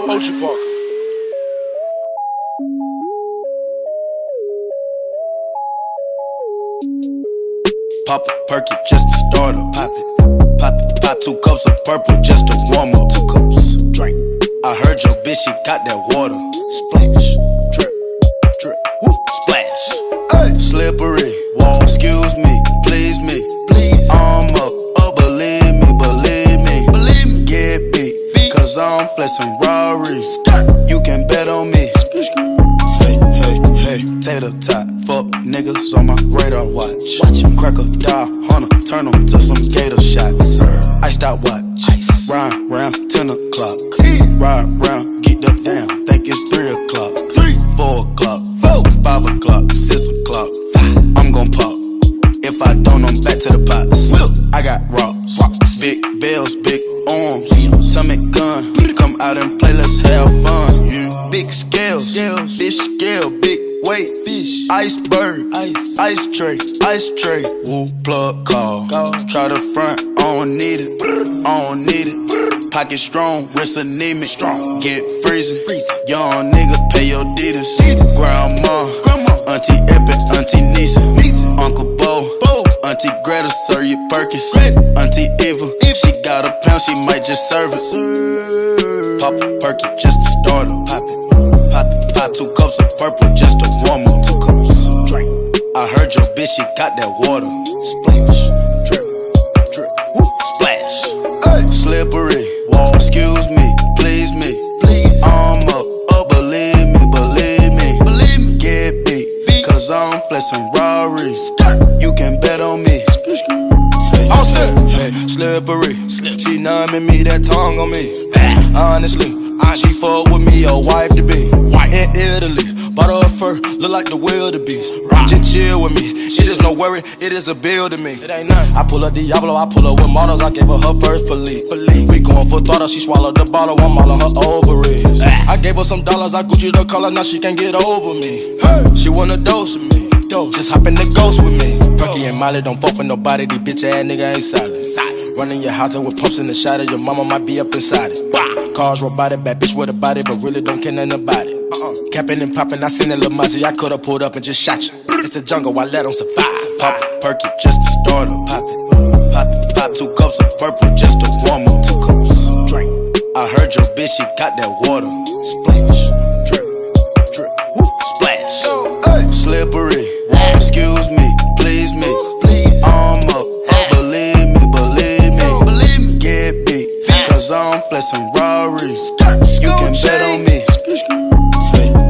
Ochi Parker. Pop a perky just to start up. Pop it. Pop 2 cups of purple just to warm up. 2 cups. Drink. I heard your bitch, she got that water. Splash. Drip. Drip. Woo. Splash. Hey. Slippery. Wall. Excuse me. Please me. Please. Arm up. Oh, believe me. Believe me. Believe me. Get beat. Cause I'm flexing Rari. You can bet on me. Hey, hey, hey. Tater tot. Fuck niggas on my radar watch. Watch him crack a die, hunter, turn them to some gator shots. Iced out watch, ride round 10 o'clock. Ride round, get up down, think it's 3 o'clock. 4 o'clock, 5 o'clock, 6 o'clock. I'm gon' pop, if I don't, I'm back to the pots. I got rocks, big bells, big arms, stomach gun. Come out and play, let's have fun. Big scales, fish scale, big weight, fish, iceberg, ice tray, woo, plug call. Try the front, I don't need it, Pocket strong, wrist anemic, get freezing. Young nigga, pay your deeders. Grandma, Auntie Epic, Auntie Nisa, Uncle Bo, Auntie Greta, serve you Perkins. Auntie Eva, if she got a pound, she might just serve it. Pop a perky just to start her. Pop 2 cups of purple just to warm up. 2 cups. Drink. I heard your bitch, she got that water. Splash. Drip. Drip. Woo. Splash. Hey. Slippery. Wall. Excuse me. Please me. Please. Arm up. Oh, believe me. Believe me. Believe me. Get beat. Cause I'm flexing Rari. You can bet on me. All set. Hey. Slippery. She numbing me, that tongue on me. Honestly, she fuck with me, a wife to be. In Italy, bought her a fur, look like the wildebeest. Just chill with me, shit is no worry, it is a bill to me. It ain't nothing. I pull up Diablo, I pull up with models, I gave her first Philippe. We going for throttle, she swallowed the bottle, I'm all on her ovaries. I gave her some dollars, I Gucci the color, now she can't get over me. She wanna dose with me, just hop in the ghost with me. Perky and Molly don't fuck with nobody, these bitch ass nigga ain't solid. Running your house with pumps in the shadow, your mama might be up inside it. Cars robotic, bad bitch with a body, but really don't care nothing about it. Capping and popping, I seen that little Mozzie, I could've pulled up and just shot you. It's a jungle, I let them survive. Pop a perky just to start her. Pop 2 cups of purple just to warm up. 2 cups. Drink. I heard your bitch, she got that water. Splash. Drip. Drip. Woo. Splash. Hey. Slippery. Excuse me. Please me. Please. Arm up. Oh, believe me. Believe me. Believe me. Get beat. Cause I'm flexing Rari. You can bet on me.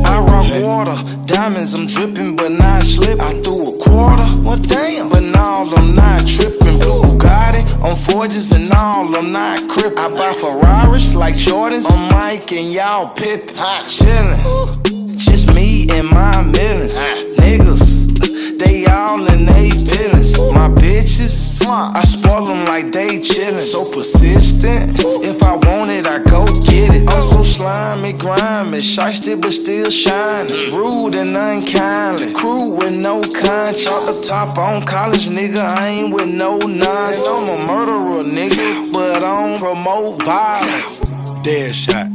I rock water, diamonds, I'm dripping, but not slipping. I threw a quarter, well damn, but now I'm not tripping. Blue Bugatti on Forges and all, I'm not crippin'. I buy Ferraris like Jordans, I'm Mike and y'all Pippin'. Chillin', just me and my millions. Niggas, they all in they feelings. My bitches, I spoil them like they chillin'. So persistent, if I want it, I go get it. I'm so slimy, grimy, shiesty but still shining. Rude and unkindly, crew with no conscience. Off the top on college, nigga, I ain't with no nonsense. I'm a murderer, nigga, but I don't promote violence. Dead shot,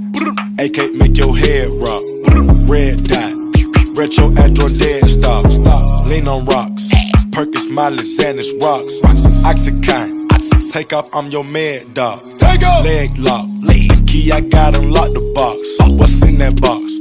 AK make your head rock. Red dot, retro Android dead stop. Lean on rocks, Perkins, Molly, Xanax, rocks. Oxycontin, take off, I'm your mad dog. Leg lock, key, I got unlocked the box. What's in that box?